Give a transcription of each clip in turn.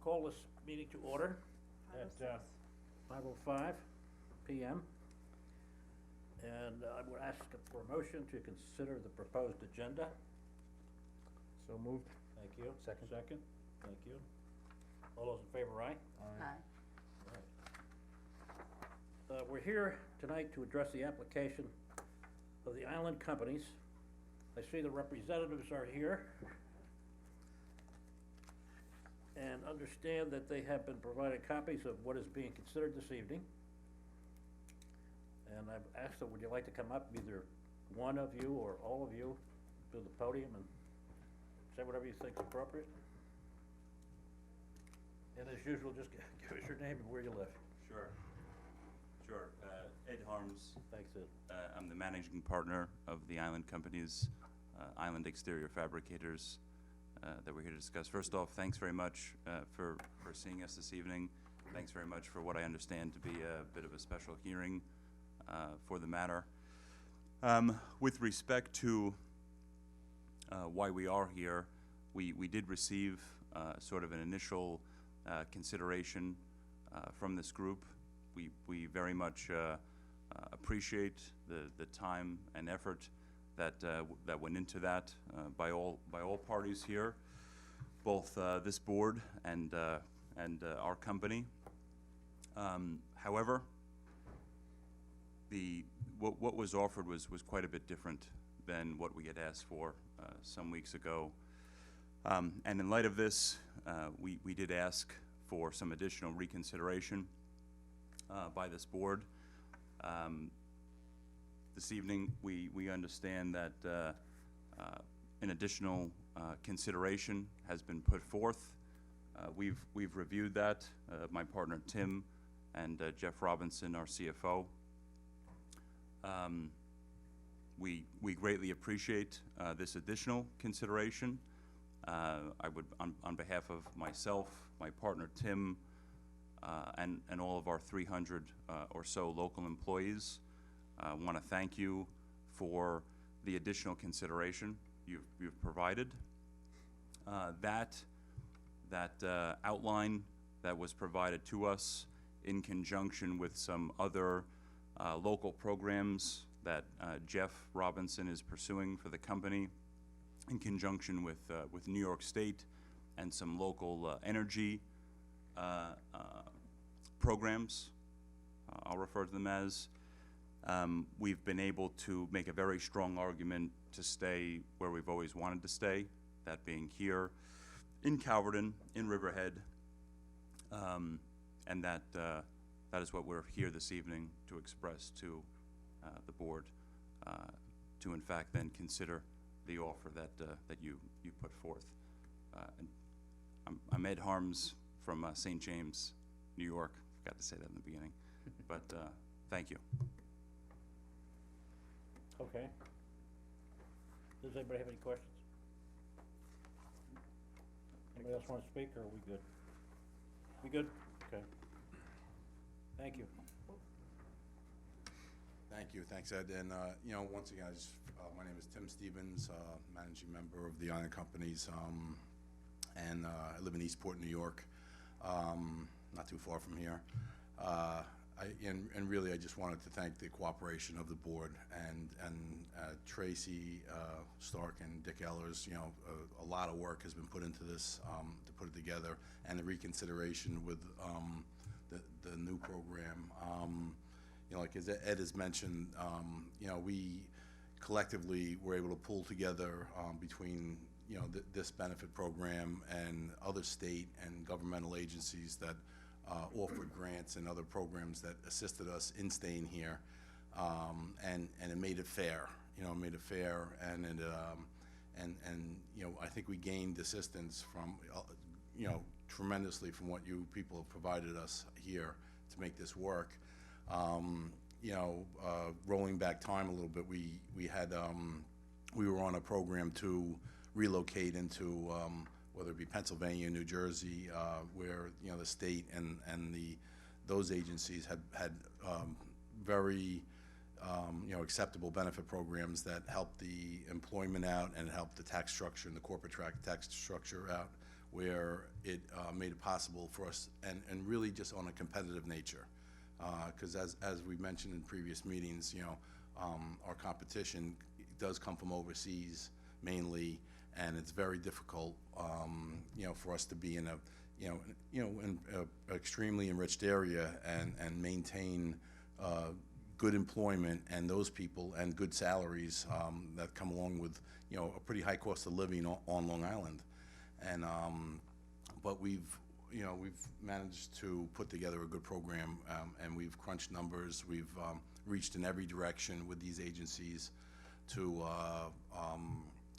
call this meeting to order at 5:05 PM. And I would ask for a motion to consider the proposed agenda. So moved. Thank you. Second. Second, thank you. All those in favor, aye? Aye. We're here tonight to address the application of the island companies. I see the representatives are here. And understand that they have been provided copies of what is being considered this evening. And I've asked them, would you like to come up, either one of you or all of you, to the podium and say whatever you think's appropriate? And as usual, just give us your name and where you live. Sure. Ed Harms. Thanks, Ed. I'm the managing partner of the Island Companies, Island Exterior Fabricators, that we're here to discuss. First off, thanks very much for seeing us this evening. Thanks very much for what I understand to be a bit of a special hearing for the matter. With respect to why we are here, we did receive sort of an initial consideration from this group. We very much appreciate the time and effort that went into that by all parties here, both this board and our company. However, what was offered was quite a bit different than what we had asked for some weeks ago. And in light of this, we did ask for some additional reconsideration by this board. This evening, we understand that an additional consideration has been put forth. We've reviewed that, my partner Tim and Jeff Robinson, our CFO. We greatly appreciate this additional consideration. I would, on behalf of myself, my partner Tim, and all of our 300 or so local employees, want to thank you for the additional consideration you've provided. That outline that was provided to us in conjunction with some other local programs that Jeff Robinson is pursuing for the company, in conjunction with New York State and some local energy programs, I'll refer to them as. We've been able to make a very strong argument to stay where we've always wanted to stay, that being here in Calverton, in Riverhead, and that is what we're here this evening to express to the board, to in fact then consider the offer that you put forth. And I'm Ed Harms from St. James, New York. Forgot to say that in the beginning, but thank you. Okay. Does anybody have any questions? Anybody else want to speak, or are we good? We good? Okay. Thank you. Thank you. Thanks, Ed. And, once again, my name is Tim Stevens, managing member of the Island Companies, and I live in Eastport, New York, not too far from here. And really, I just wanted to thank the cooperation of the board and Tracy Stark and Dick Ellers. A lot of work has been put into this to put it together, and the reconsideration with the new program. Like as Ed has mentioned, we collectively were able to pull together between this benefit program and other state and governmental agencies that offered grants and other programs that assisted us in staying here, and it made it fair. Made it fair, and it I think we gained assistance from tremendously from what you people have provided us here to make this work. Rolling back time a little bit, we were on a program to relocate into whether it be Pennsylvania, New Jersey, where the state and those agencies had very acceptable benefit programs that helped the employment out and helped the tax structure and the corporate tax structure out. where it made it possible for us, and really just on a competitive nature. Because as we mentioned in previous meetings, our competition does come from overseas mainly, and it's very difficult, for us to be in an extremely enriched area and maintain good employment and those people and good salaries that come along with, a pretty high cost of living on Long Island. And, but we've managed to put together a good program, and we've crunched numbers. We've reached in every direction with these agencies to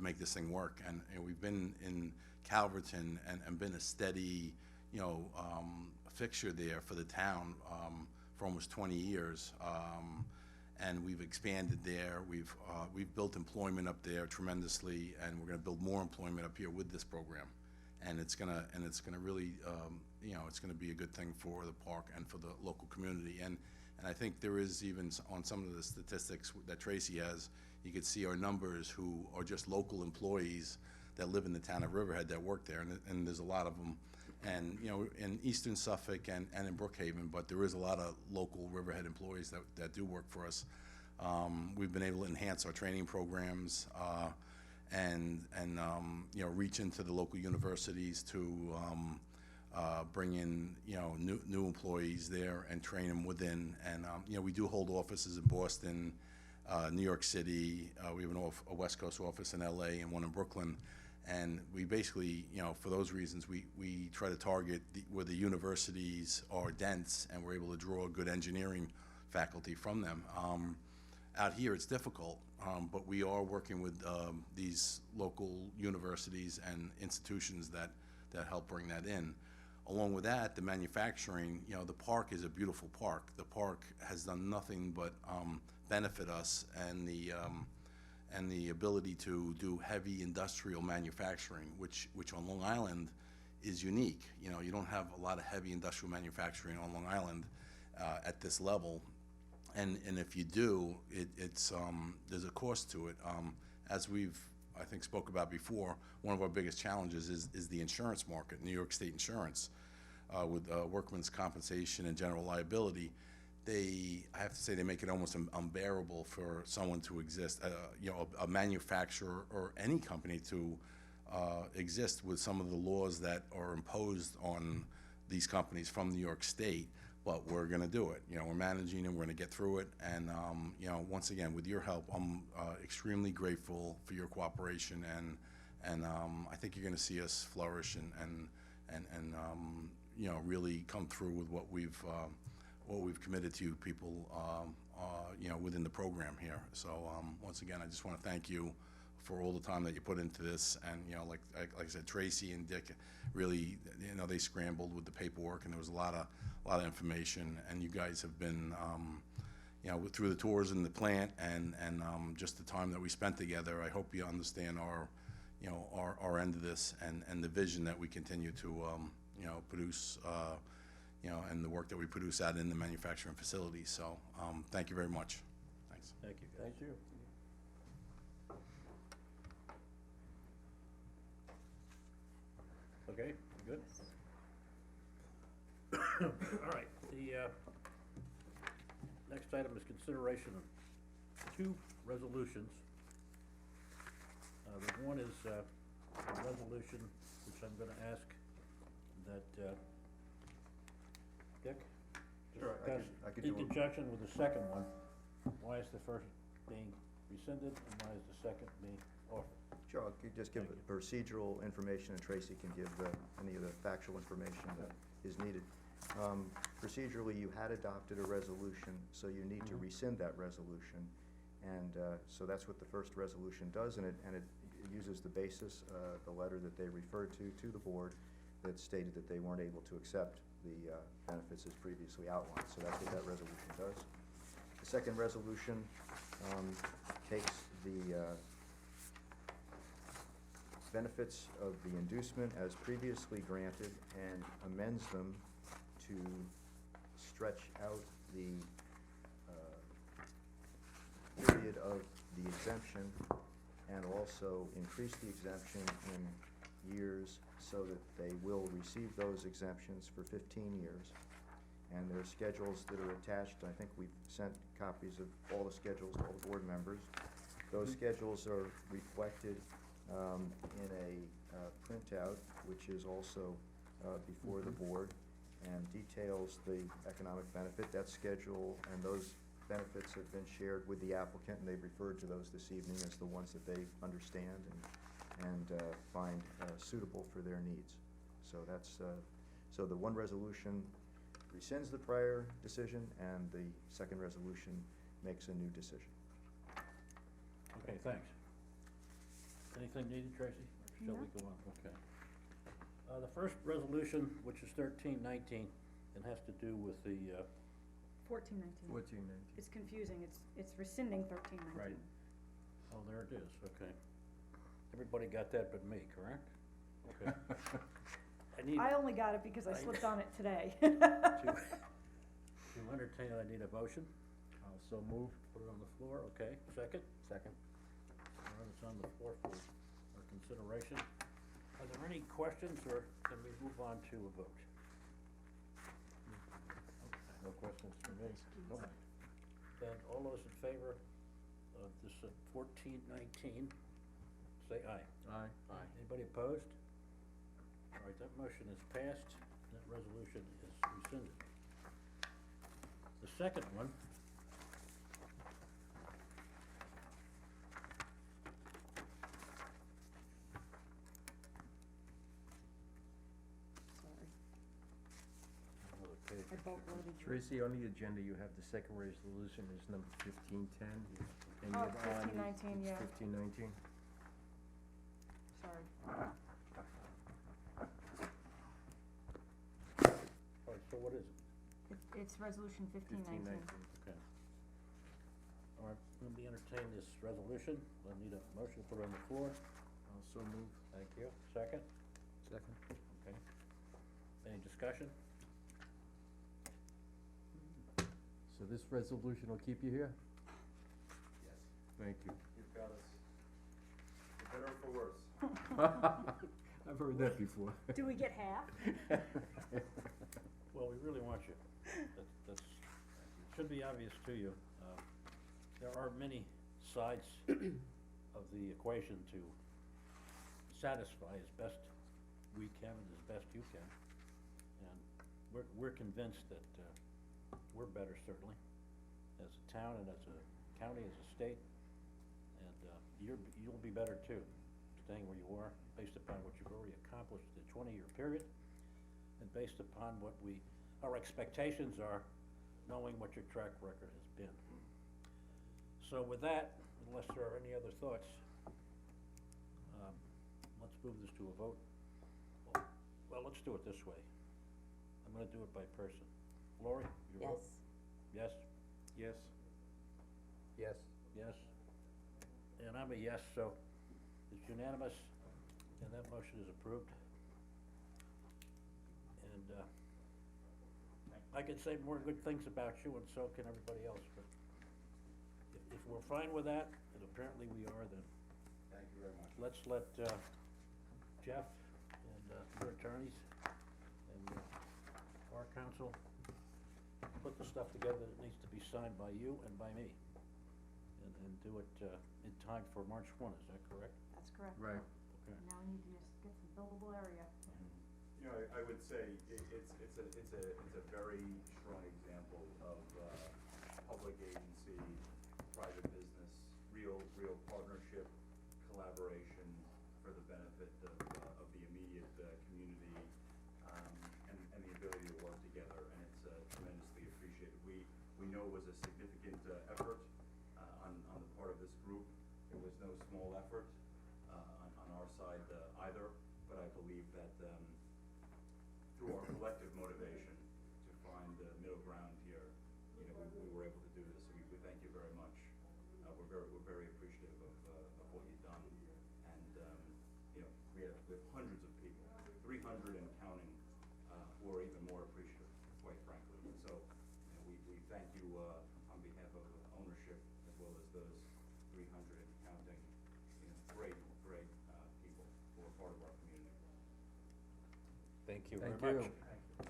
make this thing work. And we've been in Calverton and been a steady, fixture there for the town for almost 20 years. And we've expanded there. We've built employment up there tremendously, and we're going to build more employment up here with this program. And it's gonna really, it's gonna be a good thing for the park and for the local community. And I think there is even on some of the statistics that Tracy has, you could see our numbers who are just local employees that live in the town of Riverhead that work there, and there's a lot of them. And, in Eastern Suffolk and in Brookhaven, but there is a lot of local Riverhead employees that do work for us. We've been able to enhance our training programs, and reach into the local universities to bring in, new employees there and train them within. And, we do hold offices in Boston, New York City. We have a West Coast office in LA and one in Brooklyn. And we basically, for those reasons, we try to target where the universities are dense, and we're able to draw good engineering faculty from them. Out here, it's difficult, but we are working with these local universities and institutions that help bring that in. Along with that, the manufacturing, the park is a beautiful park. The park has done nothing but benefit us, and the ability to do heavy industrial manufacturing, which on Long Island is unique. You don't have a lot of heavy industrial manufacturing on Long Island at this level. And if you do, it's there's a cost to it. As we've, I think, spoke about before, one of our biggest challenges is the insurance market, New York State insurance, with workman's compensation and general liability. I have to say, they make it almost unbearable for someone to exist, a manufacturer or any company to exist with some of the laws that are imposed on these companies from New York State. But we're going to do it. We're managing and we're going to get through it. And once again, with your help, I'm extremely grateful for your cooperation. And I think you're going to see us flourish and really come through with what we've committed to you people, within the program here. So once again, I just want to thank you for all the time that you put into this. And like I said, Tracy and Dick really, they scrambled with the paperwork, and there was a lot of information. And you guys have been, through the tours in the plant and just the time that we spent together. I hope you understand our end of this and the vision that we continue to produce. And the work that we produce out in the manufacturing facilities. So, thank you very much. Thanks. Thank you, guys. Thank you. Okay, good? All right, the next item is consideration of two resolutions. The one is a resolution which I'm gonna ask that Dick? Sure, I could do In it. conjunction with the second one, why is the first being rescinded and why is the second being offered? Sure, I could just give procedural information, and Tracy can give any of the factual information that is needed. Procedurally, you had adopted a resolution, so you need to rescind that resolution. And so that's what the first resolution does, and it uses the basis, the letter that they referred to the board, that stated that they weren't able to accept the benefits as previously outlined. So that's what that resolution does. The second resolution takes the benefits of the inducement as previously granted and amends them to stretch out the period of the exemption, and also increase the exemption in years so that they will receive those exemptions for 15 years. And there are schedules that are attached. I think we've sent copies of all the schedules to all the board members. Those schedules are reflected in a printout, which is also before the board, and details the economic benefit. That schedule and those benefits have been shared with the applicant, and they've referred to those this evening as the ones that they understand and find suitable for their needs. So that's, so the one resolution rescinds the prior decision, and the second resolution makes a new decision. Okay, thanks. Anything needed, Tracy? Or shall we go on? Okay. The first resolution, which is 1319, and has to do with the, 1419. 1419. It's confusing, it's rescinding 1319. Right. oh, there it is, okay. Everybody got that but me, correct? Okay. I only got it because I slipped on it today. To entertain, I need a motion. I'll so move. Put it on the floor, okay. Second? Second. All right, it's on the floor for consideration. Are there any questions, or can we move on to a vote? No questions from me. Okay. Then all those in favor of this 1419, say aye. Aye. Aye. Anybody opposed? All right, that motion is passed, that resolution is rescinded. The second one. Sorry, Another page. I bulk loaded you. Tracy, on the agenda, you have the second resolution is number 1510. And Oh, you have on 1519, yeah. 1519. Sorry. All right, so what is it? It's resolution 1519. Okay. All right, let me entertain this resolution. I need a motion to put it on the floor. I'll so move. Thank you. Second? Second. Okay. Any discussion? So this resolution will keep you here? Yes, Thank you. you've got us, for better or for worse. I've heard that before. Do we get half? Well, we really want you. That's, it should be obvious to you. There are many sides of the equation to satisfy as best we can and as best you can. And we're convinced that, we're better certainly, as a town and as a county, as a state. And, you'll be better too, staying where you are, based upon what you've already accomplished in a 20-year period, and based upon what our expectations are, knowing what your track record has been. So with that, unless there are any other thoughts, let's move this to a vote. Well, let's do it this way. I'm gonna do it by person. Lori, your vote? Yes? Yes. Yes. Yes? And I'm a yes, so it's unanimous, and that motion is approved. And, I could say more good things about you, and so can everybody else, but if we're fine with that, and apparently we are, then Thank you very much. let's let, Jeff and, your attorneys and, our counsel put the stuff together that needs to be signed by you and by me. And do it, in time for March 1, is that correct? That's correct. Right. Okay. Now we need to just get some buildable area. You know, I would say it's a very strong example of public agency, private business, real partnership, collaboration for the benefit of the immediate community, and the ability to work together, and it's tremendously appreciated. We know it was a significant effort on the part of this group. It was no small effort on our side either, but I believe that through our collective motivation to find middle ground here, you know, we were able to do this. We thank you very much. We're very appreciative of what you've done, and you know, we have hundreds of people, 300 and counting, who are even more appreciative, quite frankly. And so, you know, we thank you on behalf of ownership as well as those 300 and counting, you know, great people who are part of our community. Thank you very Thank much. you.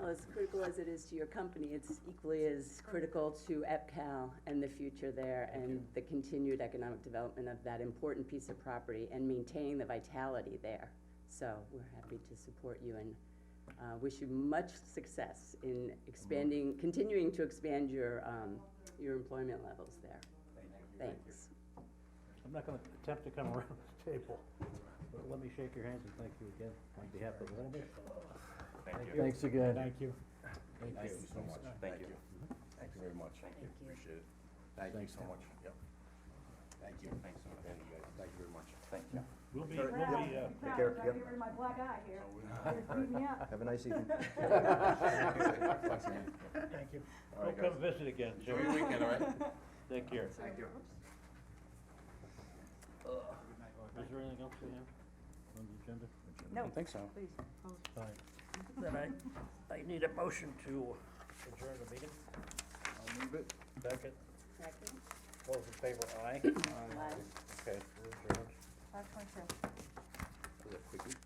Well, as critical as it is to your company, it's equally as critical to EPCAL and the future there and the continued economic development of that important piece of property and maintaining the vitality there. So we're happy to support you and wish you much success in expanding, continuing to expand your employment levels there. Thanks. I'm not gonna attempt to come around the table, but let me shake your hands and thank you again on behalf of all of us. Thanks again. Thank you. Thank you so much. Thank you. Thank you very much. Thank you. Appreciate it. Thank you so much. Yep. Thank you. Thanks so much. Thank you guys. Thank you very much. Thank you. We'll be, Take care. Gotta get rid of my black eye here. It's beating me up. Have a nice evening. Thank you. All We'll right, come guys. visit again, Jim. Enjoy your weekend, all right? Take care. Thank you. Is there anything else we have on the agenda? No, think so. please. Fine. Then I need a motion to adjourn the meeting. I'll move it. Second. Second? All those in favor, aye? Aye. Okay, we're adjourned. 5:22. Quickie.